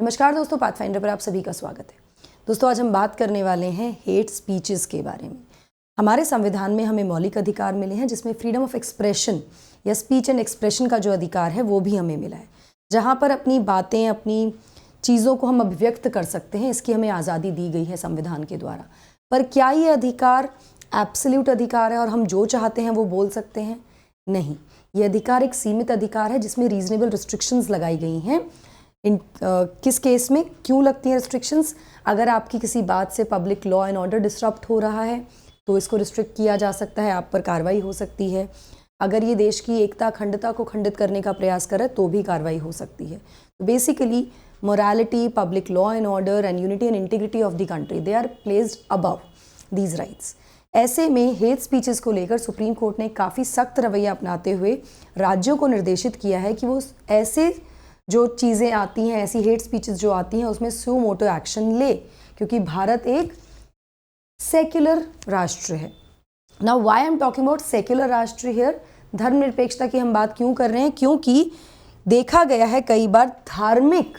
नमस्कार दोस्तों, पाथफाइंडर पर आप सभी का स्वागत है। दोस्तों, आज हम बात करने वाले हैं हेट स्पीचेस के बारे में। हमारे संविधान में हमें मौलिक अधिकार मिले हैं, जिसमें फ्रीडम ऑफ एक्सप्रेशन या स्पीच एंड एक्सप्रेशन का जो अधिकार है वो भी हमें मिला है, जहाँ पर अपनी बातें, अपनी चीज़ों को हम अभिव्यक्त कर सकते हैं। इसकी हमें आज़ादी दी गई है संविधान के द्वारा। पर क्या ये अधिकार एब्सोल्यूट अधिकार है और हम जो चाहते हैं वो बोल सकते हैं? नहीं, ये अधिकार एक सीमित अधिकार है जिसमें रीजनेबल रिस्ट्रिक्शंस लगाई गई हैं। किस केस में क्यों लगती हैं रिस्ट्रिक्शंस? अगर आपकी किसी बात से public law and order disturb हो रहा है तो इसको रिस्ट्रिक्ट किया जा सकता है, आप पर कार्रवाई हो सकती है। अगर ये देश की एकता अखंडता को खंडित करने का प्रयास करे तो भी कार्रवाई हो सकती है। तो basically morality, public law and order and unity and integrity of the country, they are placed above these rights. ऐसे में हेट स्पीचेस को लेकर सुप्रीम कोर्ट ने काफ़ी सख्त रवैया अपनाते हुए राज्यों को निर्देशित किया है कि वो ऐसे जो चीज़ें आती हैं, ऐसी हेट स्पीचेस जो आती हैं, उसमें सुओ मोटो एक्शन ले, क्योंकि भारत एक सेक्युलर राष्ट्र है। Now why I am talking about secular राष्ट्र हियर? धर्मनिरपेक्षता की हम बात क्यों कर रहे हैं? क्योंकि देखा गया है कई बार धार्मिक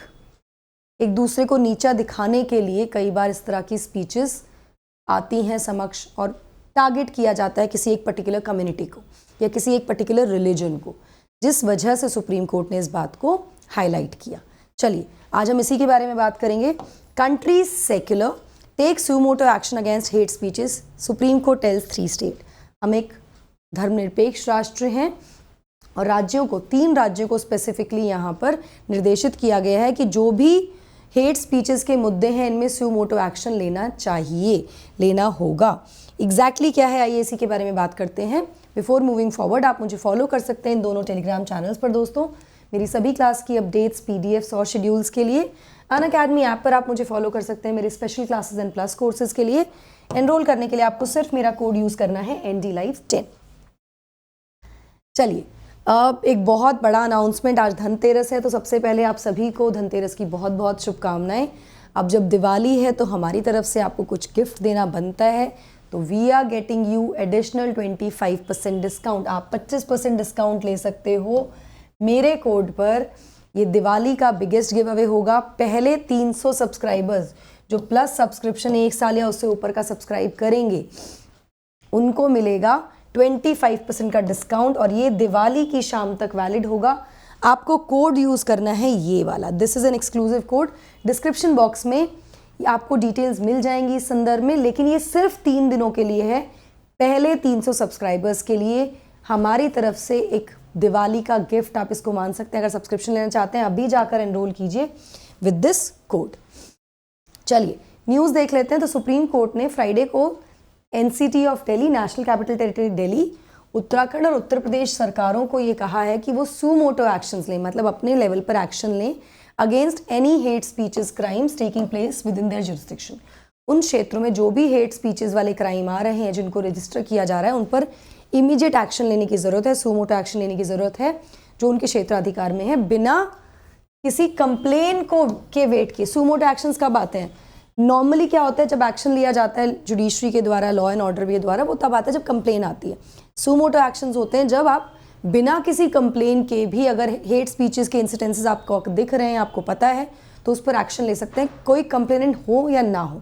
एक दूसरे को नीचा दिखाने के लिए कई बार इस तरह की स्पीचेस आती हैं समक्ष, और टारगेट किया जाता है किसी एक पर्टिकुलर कम्युनिटी को या किसी एक पर्टिकुलर रिलीजन को, जिस वजह से सुप्रीम कोर्ट ने इस बात को हाईलाइट किया। चलिए, आज हम इसी के बारे में बात करेंगे। Country secular take suo motu action against hate speeches, supreme court tells 3 state. हम एक धर्मनिरपेक्ष राष्ट्र हैं और राज्यों को, 3 राज्यों को स्पेसिफिकली यहाँ पर निर्देशित किया गया है कि जो भी हेट स्पीचेस के मुद्दे हैं इनमें सुओ मोटो एक्शन लेना चाहिए, लेना होगा। एग्जैक्टली क्या है, आइए इसी के बारे में बात करते हैं। बिफोर मूविंग फॉरवर्ड, आप मुझे फॉलो कर सकते हैं इन दोनों टेलीग्राम चैनल्स पर। दोस्तों, मेरी सभी क्लास की अपडेट्स, पीडीएफ्स और शेड्यूल्स के लिए अनअकैडमी ऐप पर आप मुझे फॉलो कर सकते हैं। मेरे special classes and plus courses के लिए एनरोल करने के लिए आपको सिर्फ मेरा कोड यूज़ करना है, NDLive10। चलिए, अब एक बहुत बड़ा अनाउंसमेंट। आज धनतेरस है, तो सबसे पहले आप सभी को धनतेरस की बहुत बहुत शुभकामनाएं। अब जब दिवाली है तो हमारी तरफ से आपको कुछ गिफ्ट देना बनता है, तो we are getting you additional 25% discount. आप 25% डिस्काउंट ले सकते हो मेरे कोड पर। ये दिवाली का बिगेस्ट गिव अवे होगा। पहले 300 सब्सक्राइबर्स जो प्लस सब्सक्रिप्शन 1 साल या उससे ऊपर का सब्सक्राइब करेंगे, उनको मिलेगा 25% का डिस्काउंट, और ये दिवाली की शाम तक वैलिड होगा। आपको कोड यूज़ करना है ये वाला, this is an exclusive code. Description box में आपको डिटेल्स मिल जाएंगी इस संदर्भ में, लेकिन ये सिर्फ 3 दिनों के लिए है। पहले 300 सब्सक्राइबर्स के लिए हमारी तरफ से एक दिवाली का गिफ्ट आप इसको मान सकते हैं। अगर सब्सक्रिप्शन लेना चाहते हैं, अभी जाकर एनरोल कीजिए विद दिस कोड। चलिए, न्यूज़ देख लेते हैं। तो सुप्रीम कोर्ट ने फ्राइडे को NCT of Delhi, national capital territory Delhi, Uttarakhand और उत्तर प्रदेश सरकारों को ये कहा है कि वो सुओ मोटो एक्शंस लें, मतलब अपने लेवल पर एक्शन लें against any hate speeches crimes taking place with in their jurisdiction. उन क्षेत्रों में जो भी हेट स्पीचेस वाले क्राइम आ रहे हैं, जिनको रजिस्टर किया जा रहा है, उन पर इमीडिएट एक्शन लेने की ज़रूरत है, सुओ मोटो एक्शन लेने की ज़रूरत है, जो उनके क्षेत्राधिकार में है, बिना किसी कंप्लेन को के वेट किए। सुओ मोटो एक्शंस कब आते हैं? नॉर्मली क्या होता है, जब एक्शन लिया जाता है जुडिशरी के द्वारा, लॉ एंड ऑर्डर के द्वारा, वो तब आता है जब कंप्लेन आती है। सुओ मोटो एक्शंस होते हैं जब आप बिना किसी कंप्लेन के भी, अगर हेट स्पीचेस के इंसिडेंसेस आपको दिख रहे हैं, आपको पता है, तो उस पर एक्शन ले सकते हैं, कोई कंप्लेनेंट हो या ना हो।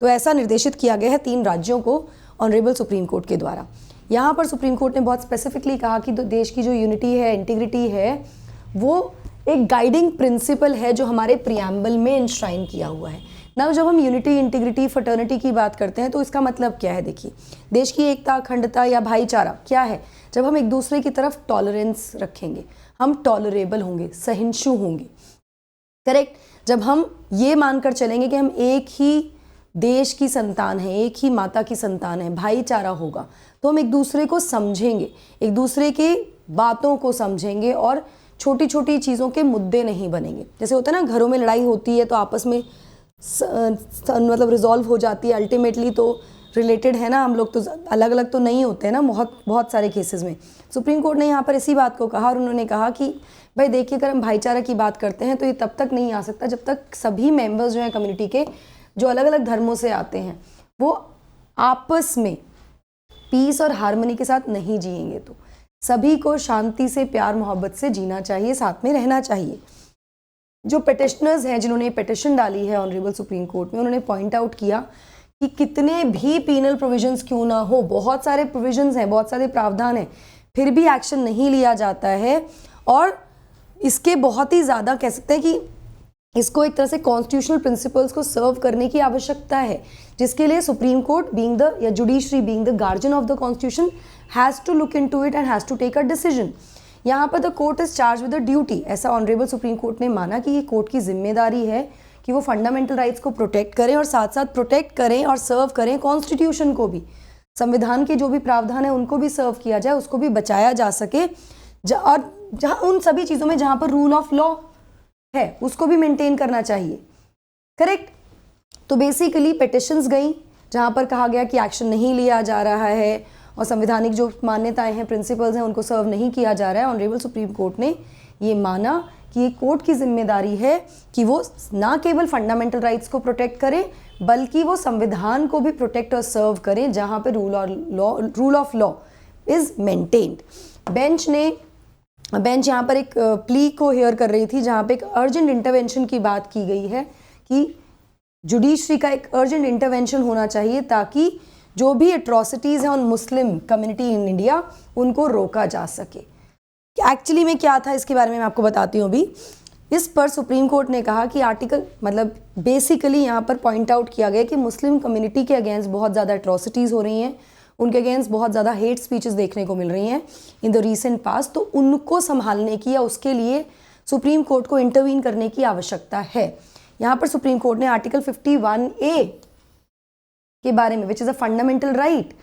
तो ऐसा निर्देशित किया गया है 3 राज्यों को ऑनरेबल सुप्रीम कोर्ट के द्वारा। यहाँ पर सुप्रीम कोर्ट ने बहुत स्पेसिफिकली कहा कि देश की जो यूनिटी है, इंटीग्रिटी है, वो एक गाइडिंग प्रिंसिपल है जो हमारे प्रियम्बल में इंश्राइन किया हुआ है ना। जब हम यूनिटी, इंटीग्रिटी, फ्रेटर्निटी की बात करते हैं तो इसका मतलब क्या है? देखिए, देश की एकता, अखंडता या भाईचारा क्या है? जब हम एक दूसरे की तरफ टॉलरेंस रखेंगे, हम टॉलरेबल होंगे, सहिष्णु होंगे, करेक्ट। जब हम ये मानकर चलेंगे कि हम एक ही देश की संतान है, एक ही माता की संतान है, भाईचारा होगा, तो हम एक दूसरे को समझेंगे, एक दूसरे के बातों को समझेंगे और छोटी छोटी चीज़ों के मुद्दे नहीं बनेंगे। जैसे होता है ना, घरों में लड़ाई होती है तो आपस में मतलब रिजॉल्व हो जाती है अल्टीमेटली, तो रिलेटेड है ना, हम लोग तो अलग अलग तो नहीं होते हैं ना, बहुत सारे केसेस में। सुप्रीम कोर्ट ने यहाँ पर इसी बात को कहा, और उन्होंने कहा कि भाई देखिए, अगर हम भाईचारा की बात करते हैं तो ये तब तक नहीं आ सकता जब तक सभी मेंबर्स जो हैं कम्युनिटी के, जो अलग अलग धर्मों से आते हैं, वो आपस में पीस और हार्मनी के साथ नहीं जिएंगे। तो सभी को शांति से, प्यार मोहब्बत से जीना चाहिए, साथ में रहना चाहिए। जो पिटिशनर्स हैं जिन्होंने पिटिशन डाली है ऑनरेबल सुप्रीम कोर्ट में, उन्होंने पॉइंट आउट किया कि कितने भी पीनल प्रोविजंस क्यों ना हो, बहुत सारे प्रोविजंस हैं, बहुत सारे प्रावधान हैं, फिर भी एक्शन नहीं लिया जाता है और इसके बहुत ही ज़्यादा कह सकते हैं कि इसको एक तरह से कॉन्स्टिट्यूशनल प्रिंसिपल्स को सर्व करने की आवश्यकता है, जिसके लिए सुप्रीम कोर्ट बीइंग द या judiciary being the guardian of the constitution has to look into it and has to take a decision. यहाँ पर the court is charge with the duty, ऐसा ऑनरेबल सुप्रीम कोर्ट ने माना कि ये court की जिम्मेदारी है कि वो फंडामेंटल राइट्स को प्रोटेक्ट करें और साथ साथ प्रोटेक्ट करें और सर्व करें कॉन्स्टिट्यूशन को भी, संविधान के जो भी प्रावधान है उनको भी सर्व किया जाए, उसको भी बचाया जा सके, और जहाँ उन सभी चीज़ों में जहाँ पर रूल ऑफ लॉ है उसको भी मेंटेन करना चाहिए। करेक्ट। तो बेसिकली पिटिशंस गई जहाँ पर कहा गया कि एक्शन नहीं लिया जा रहा है और संवैधानिक जो मान्यताएं हैं, प्रिंसिपल्स हैं, उनको सर्व नहीं किया जा रहा है। ऑनरेबल सुप्रीम कोर्ट ने ये माना कि ये कोर्ट की जिम्मेदारी है कि वो ना केवल फंडामेंटल राइट्स को प्रोटेक्ट करें बल्कि वो संविधान को भी प्रोटेक्ट और सर्व करें जहाँ पे rule of law is maintained. Bench यहाँ पर एक प्ली को हेयर कर रही थी जहाँ पे एक अर्जेंट इंटरवेंशन की बात की गई है कि जुडिशरी का एक अर्जेंट इंटरवेंशन होना चाहिए ताकि जो भी एट्रॉसिटीज़ हैं on Muslim community in India उनको रोका जा सके। एक्चुअली में क्या था इसके बारे में मैं आपको बताती हूँ अभी। इस पर सुप्रीम कोर्ट ने कहा कि आर्टिकल मतलब बेसिकली यहाँ पर पॉइंट आउट किया गया कि मुस्लिम कम्युनिटी के अगेंस्ट बहुत ज़्यादा एट्रॉसिटीज़ हो रही हैं, उनके अगेंस्ट बहुत ज़्यादा हेट स्पीचेस देखने को मिल रही हैं इन द रीसेंट पास्ट, तो उनको संभालने की या उसके लिए सुप्रीम कोर्ट को इंटरवीन करने की आवश्यकता है। यहाँ पर सुप्रीम कोर्ट ने आर्टिकल 51A के बारे में, which is a fundamental right,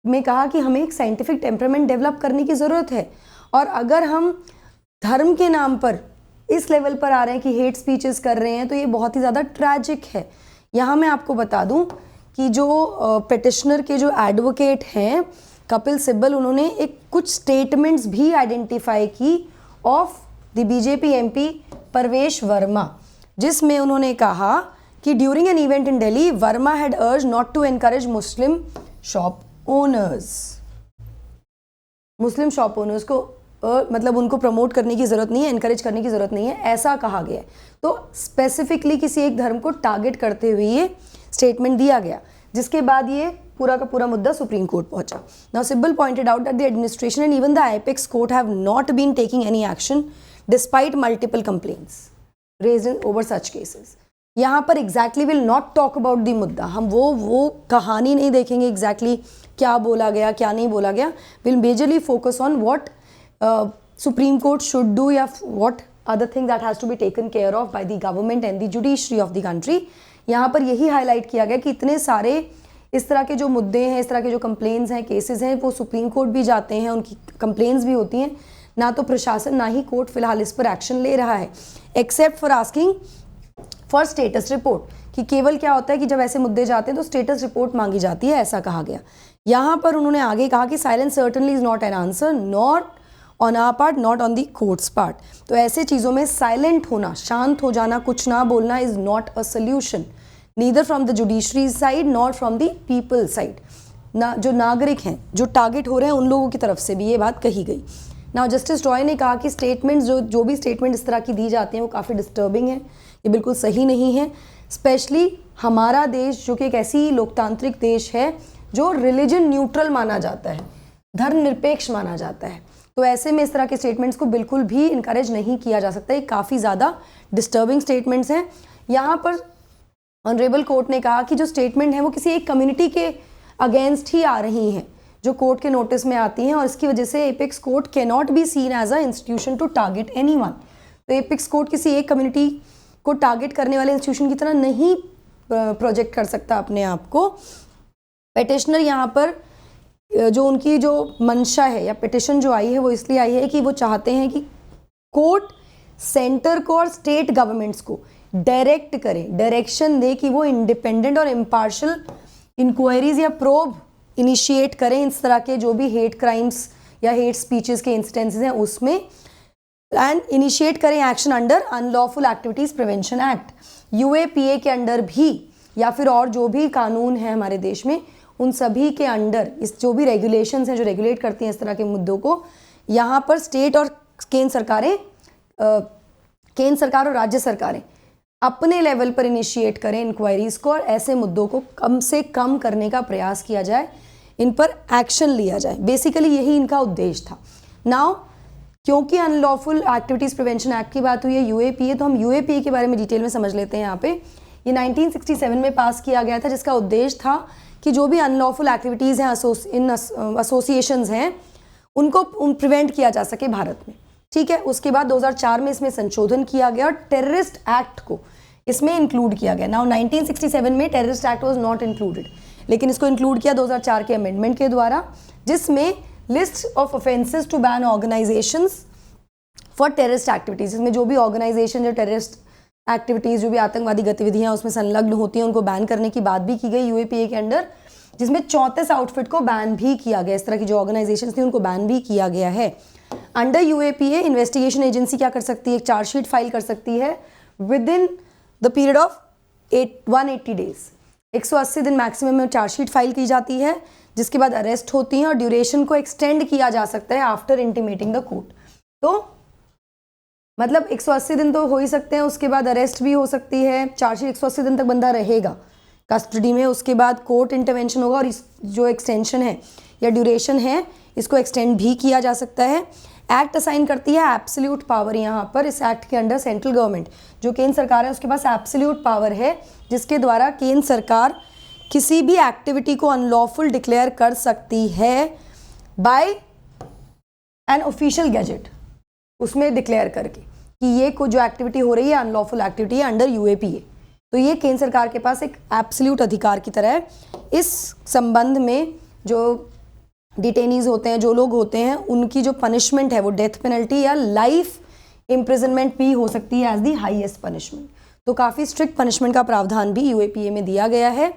में कहा कि हमें एक साइंटिफिक टेम्परामेंट डेवलप करने की ज़रूरत है और अगर हम धर्म के नाम पर इस लेवल पर आ रहे हैं कि हेट स्पीचेस कर रहे हैं तो ये बहुत ही ज़्यादा ट्रैजिक है। यहाँ मैं आपको बता दूँ कि जो पिटिशनर के जो एडवोकेट हैं कपिल सिब्बल, उन्होंने एक कुछ स्टेटमेंट्स भी आइडेंटिफाई की of the BJP MP Parvesh Verma, जिसमें उन्होंने कहा कि during an event in Delhi Verma had urged not to encourage Muslim shop owners. Muslim shop owners को मतलब उनको प्रमोट करने की ज़रूरत नहीं है, एनकरेज करने की ज़रूरत नहीं है, ऐसा कहा गया है। तो स्पेसिफिकली किसी एक धर्म को टारगेट करते हुए ये स्टेटमेंट दिया गया, जिसके बाद ये पूरा का पूरा मुद्दा सुप्रीम कोर्ट पहुंचा। Now Sibal pointed out that the administration and even the apex court have not been taking any action despite multiple complaints raised in over such cases. यहाँ पर exactly will not talk about the मुद्दा, हम वो कहानी नहीं देखेंगे exactly क्या बोला गया क्या नहीं बोला गया, will majorly focus on what supreme court should do या what other thing that has to be taken care of by the government and the judiciary of the country. यहाँ पर यही हाईलाइट किया गया कि इतने सारे इस तरह के जो मुद्दे हैं, इस तरह के जो कंप्लेंट्स हैं, केसेस हैं, वो सुप्रीम कोर्ट भी जाते हैं, उनकी कंप्लेंट्स भी होती हैं, ना तो प्रशासन ना ही कोर्ट फिलहाल इस पर एक्शन ले रहा है, except for asking for status report, कि केवल क्या होता है कि जब ऐसे मुद्दे जाते हैं तो स्टेटस रिपोर्ट मांगी जाती है, ऐसा कहा गया। यहाँ पर उन्होंने आगे कहा कि silence certainly is not an answer, not on our part, not on the court's part. तो ऐसे चीज़ों में साइलेंट होना, शांत हो जाना, कुछ ना बोलना is not a solution, neither from the judiciary side not from the people side. ना जो नागरिक हैं जो टारगेट हो रहे हैं उन लोगों की तरफ से भी ये बात कही गई। नाउ जस्टिस रॉय ने कहा कि स्टेटमेंट्स जो भी स्टेटमेंट इस तरह की दी जाती हैं वो काफ़ी डिस्टर्बिंग है, ये बिल्कुल सही नहीं है। स्पेशली हमारा देश जो कि एक ऐसी लोकतांत्रिक देश है जो रिलीजन न्यूट्रल माना जाता है, धर्म निरपेक्ष माना जाता है, तो ऐसे में इस तरह के स्टेटमेंट्स को बिल्कुल भी इनकरेज नहीं किया जा सकता। ये काफ़ी ज़्यादा डिस्टर्बिंग स्टेटमेंट्स हैं। यहाँ पर ऑनरेबल कोर्ट ने कहा कि जो स्टेटमेंट है वो किसी एक कम्युनिटी के अगेंस्ट ही आ रही हैं जो कोर्ट के नोटिस में आती हैं, और इसकी वजह से apex court can not be seen as a institution to target anyone. तो एपेक्स कोर्ट किसी एक कम्युनिटी को टारगेट करने वाले इंस्टीट्यूशन की तरह नहीं प्रोजेक्ट कर सकता अपने आप को। पिटिशनर यहाँ पर जो उनकी जो मंशा है या पिटिशन जो आई है वो इसलिए आई है कि वो चाहते हैं कि कोर्ट सेंटर को और स्टेट गवर्नमेंट्स को डायरेक्ट करें, डायरेक्शन दे कि वो इंडिपेंडेंट और इम्पार्शल इंक्वायरीज या प्रोब इनिशिएट करें इस तरह के जो भी हेट क्राइम्स या हेट स्पीचेस के इंस्टेंसेस हैं उसमें, एंड इनिशिएट करें action under unlawful activities prevention act, UAPA के अंडर भी, या फिर और जो भी कानून है हमारे देश में उन सभी के अंडर इस जो भी रेगुलेशंस हैं जो रेगुलेट करती हैं इस तरह के मुद्दों को, यहाँ पर स्टेट और केंद्र सरकारें केंद्र सरकार और राज्य सरकारें अपने लेवल पर इनिशिएट करें इंक्वायरीज को और ऐसे मुद्दों को कम से कम करने का प्रयास किया जाए, इन पर एक्शन लिया जाए। बेसिकली यही इनका उद्देश्य था। नाउ क्योंकि अनलॉफुल एक्टिविटीज़ प्रिवेंशन एक्ट की बात हुई है, यूएपीए, तो हम यूएपीए के बारे में डिटेल में समझ लेते हैं। यहाँ पे ये 1967 में पास किया गया था, जिसका उद्देश्य था कि जो भी अनलॉफुल एक्टिविटीज़ हैं इन एसोसिएशंस हैं उनको प्रिवेंट किया जा सके भारत में। ठीक है, उसके बाद 2004 में इसमें संशोधन किया गया और टेररिस्ट एक्ट को इसमें इंक्लूड किया गया। नाउ 1967 में terrorist act was not included, लेकिन इसको इंक्लूड किया 2004 के अमेंडमेंट के द्वारा, जिसमें list of offences to ban organisations for terrorist activities, इसमें जो भी ऑर्गेनाइजेशन जो टेररिस्ट एक्टिविटीज जो भी आतंकवादी गतिविधियां उसमें संलग्न होती हैं उनको बैन करने की बात भी की गई यूएपीए के अंडर, जिसमें 34 आउटफिट को बैन भी किया गया। इस तरह की जो ऑर्गेनाइजेशन थी उनको बैन भी किया गया है। अंडर यूएपीए इन्वेस्टिगेशन एजेंसी क्या कर सकती है, एक चार्जशीट फाइल कर सकती है with in the period of 180 days, 180 दिन मैक्सिमम में चार्जशीट फाइल की जाती है, जिसके बाद अरेस्ट होती हैं और ड्यूरेशन को एक्सटेंड किया जा सकता है आफ्टर इंटीमेटिंग द कोर्ट। तो मतलब 180 दिन तो हो ही सकते हैं, उसके बाद अरेस्ट भी हो सकती है, चार्जशीट 180 दिन तक बंदा रहेगा कस्टडी में, उसके बाद कोर्ट इंटरवेंशन होगा और इस जो एक्सटेंशन है या ड्यूरेशन है इसको एक्सटेंड भी किया जा सकता है। एक्ट असाइन करती है एब्सोल्यूट पावर, यहाँ पर इस एक्ट के अंडर सेंट्रल गवर्नमेंट जो केंद्र सरकार है उसके पास एब्सोल्यूट पावर है, जिसके द्वारा केंद्र सरकार किसी भी एक्टिविटी को अनलॉफुल डिक्लेयर कर सकती है बाय एन ऑफिशियल गैजेट, उसमें डिक्लेयर करके कि ये को जो एक्टिविटी हो रही है अनलॉफुल एक्टिविटी है अंडर यूएपीए। तो ये केंद्र सरकार के पास एक एब्सोल्यूट अधिकार की तरह है। इस संबंध में जो डिटेनीज होते हैं, जो लोग होते हैं, उनकी जो पनिशमेंट है वो डेथ पेनल्टी या लाइफ इम्प्रिजनमेंट भी हो सकती है एज दी हाईएस्ट पनिशमेंट। तो काफ़ी स्ट्रिक्ट पनिशमेंट का प्रावधान भी यूएपीए में दिया गया है।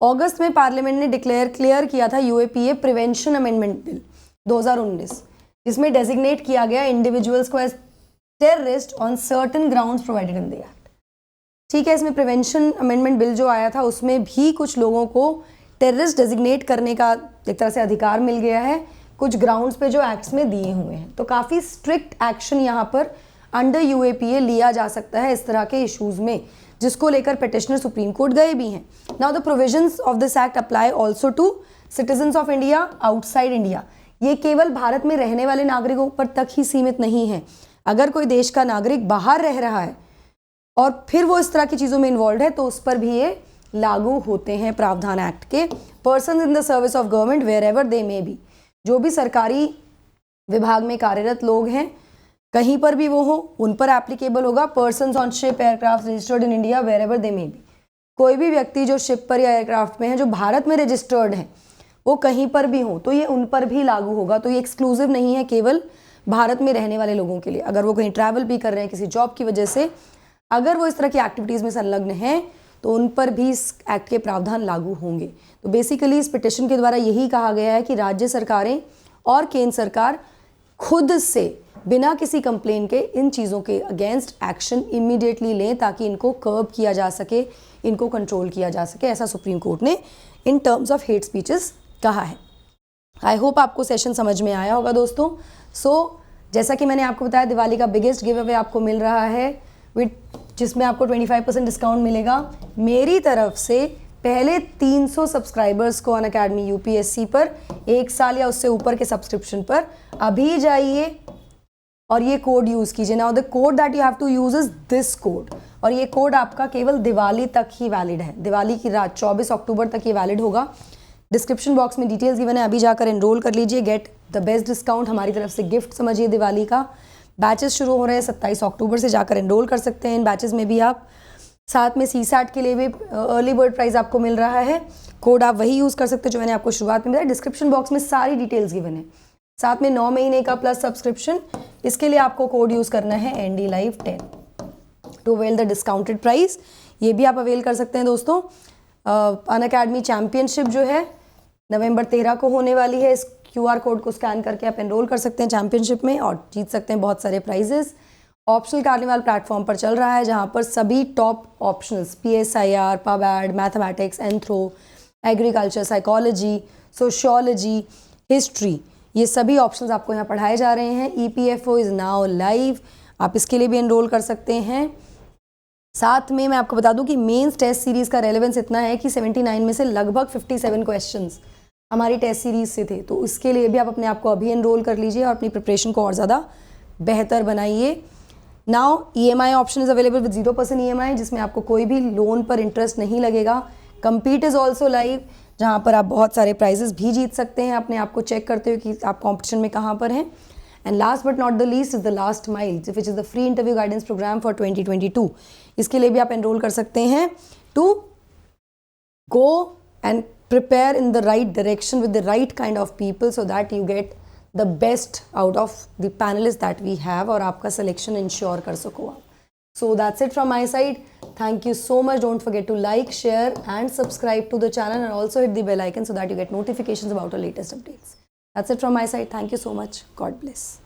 अगस्त में पार्लियामेंट ने क्लियर किया था यूएपीए प्रिवेंशन अमेंडमेंट बिल 2019, जिसमें डेजिग्नेट किया गया इंडिविजुअल्स को as terrorist on certain grounds provided in the act. ठीक है, इसमें प्रिवेंशन अमेंडमेंट बिल जो आया था उसमें भी कुछ लोगों को टेररिस्ट डेजिग्नेट करने का एक तरह से अधिकार मिल गया है कुछ ग्राउंड्स पे जो एक्ट्स में दिए हुए हैं। तो काफ़ी स्ट्रिक्ट एक्शन यहाँ पर अंडर यूएपीए लिया जा सकता है इस तरह के इश्यूज में, जिसको लेकर पिटिशनर सुप्रीम कोर्ट गए भी हैं। Now the provisions of this act apply also to citizens of India outside India. ये केवल भारत में रहने वाले नागरिकों पर तक ही सीमित नहीं है। अगर कोई देश का नागरिक बाहर रह रहा है और फिर वो इस तरह की चीज़ों में इन्वॉल्व है तो उस पर भी ये लागू होते हैं प्रावधान एक्ट के। Person in the service of government wherever they may be, जो भी सरकारी विभाग में कार्यरत लोग हैं कहीं पर भी वो हो उन पर एप्लीकेबल होगा। Person on ship aircraft registered in India wherever they may be, कोई भी व्यक्ति जो शिप पर या एयरक्राफ्ट में है जो भारत में रजिस्टर्ड है वो कहीं पर भी हो तो ये उन पर भी लागू होगा। तो ये एक्सक्लूसिव नहीं है केवल भारत में रहने वाले लोगों के लिए। अगर वो कहीं ट्रैवल भी कर रहे हैं किसी जॉब की वजह से, अगर वो इस तरह की एक्टिविटीज़ में संलग्न हैं तो उन पर भी इस एक्ट के प्रावधान लागू होंगे। तो बेसिकली इस पिटिशन के द्वारा यही कहा गया है कि राज्य सरकारें और केंद्र सरकार खुद से बिना किसी कंप्लेन के इन चीज़ों के अगेंस्ट एक्शन इमीडिएटली लें ताकि इनको कर्ब किया जा सके, इनको कंट्रोल किया जा सके। ऐसा सुप्रीम कोर्ट ने in terms of hate speeches कहा है। आई होप आपको सेशन समझ में आया होगा दोस्तों। जैसा कि मैंने आपको बताया दिवाली का बिगेस्ट गिव अवे आपको मिल रहा है जिसमें आपको 25% डिस्काउंट मिलेगा मेरी तरफ से। पहले 300 सब्सक्राइबर्स को अनअकैडमी यूपीएससी पर 1 साल या उससे ऊपर के सब्सक्रिप्शन पर अभी जाइए और ये कोड यूज़ कीजिए। Now the code that you have to use is this code, और ये कोड आपका केवल दिवाली तक ही वैलिड है। दिवाली की रात 24 अक्टूबर तक ये वैलिड होगा। डिस्क्रिप्शन बॉक्स में डिटेल्स गिवन है, अभी जाकर एनरोल कर लीजिए। गेट द बेस्ट डिस्काउंट, हमारी तरफ से गिफ्ट समझिए दिवाली का। बैचेस शुरू हो रहे हैं 27 अक्टूबर से, जाकर एनरोल कर सकते हैं इन बैचेस में भी आप। साथ में सीसैट के लिए भी अर्ली बर्ड प्राइस आपको मिल रहा है। कोड आप वही यूज़ कर सकते हैं जो मैंने आपको शुरुआत में बताया। डिस्क्रिप्शन बॉक्स में सारी डिटेल्स गिवन है। साथ में 9 महीने का प्लस सब्सक्रिप्शन, इसके लिए आपको कोड यूज़ करना है NDLive10 to avail the discounted price. ये भी आप अवेल कर सकते हैं दोस्तों। अनअकैडमी चैम्पियनशिप जो है नवंबर 13 को होने वाली है। इस QR कोड को स्कैन करके आप एनरोल कर सकते हैं चैम्पियनशिप में और जीत सकते हैं बहुत सारे प्राइजेस। ऑप्शनल कार्निवाल प्लेटफॉर्म पर चल रहा है जहां पर सभी top optionals PSIR, PubAd, mathematics, anthro, agriculture, psychology, sociology, history, ये सभी ऑप्शंस आपको यहाँ पढ़ाए जा रहे हैं। EPFO is now live. आप इसके लिए भी एनरोल कर सकते हैं। साथ में मैं आपको बता दूं कि मेंस टेस्ट सीरीज़ का रेलेवेंस इतना है कि 79 में से लगभग 57 क्वेश्चंस हमारी टेस्ट सीरीज से थे, तो इसके लिए भी आप अपने आप को अभी एनरोल कर लीजिए और अपनी प्रिपरेशन को और ज़्यादा बेहतर बनाइए। Now EMI option is available with 0% EMI, जिसमें आपको कोई भी लोन पर इंटरेस्ट नहीं लगेगा। कम्पीट इज़ ऑल्सो लाइव, जहाँ पर आप बहुत सारे प्राइजेस भी जीत सकते हैं अपने आप को चेक करते हुए कि आप कॉम्पिटिशन में कहाँ पर हैं। And last but not the least is the last mile, which is the free interview guidance programme for 2022। इसके लिए भी आप एनरोल कर सकते हैं to go and prepare in the right direction with the right kind of people so that you get the best out of the panelists that we have और आपका selection ensure कर सको आप। So that's it from my side. Thank you so much. Don't forget to like, share and subscribe to the channel and also hit the bell icon so that you get notifications about our latest updates. That's it from my side. Thank you so much. God bless.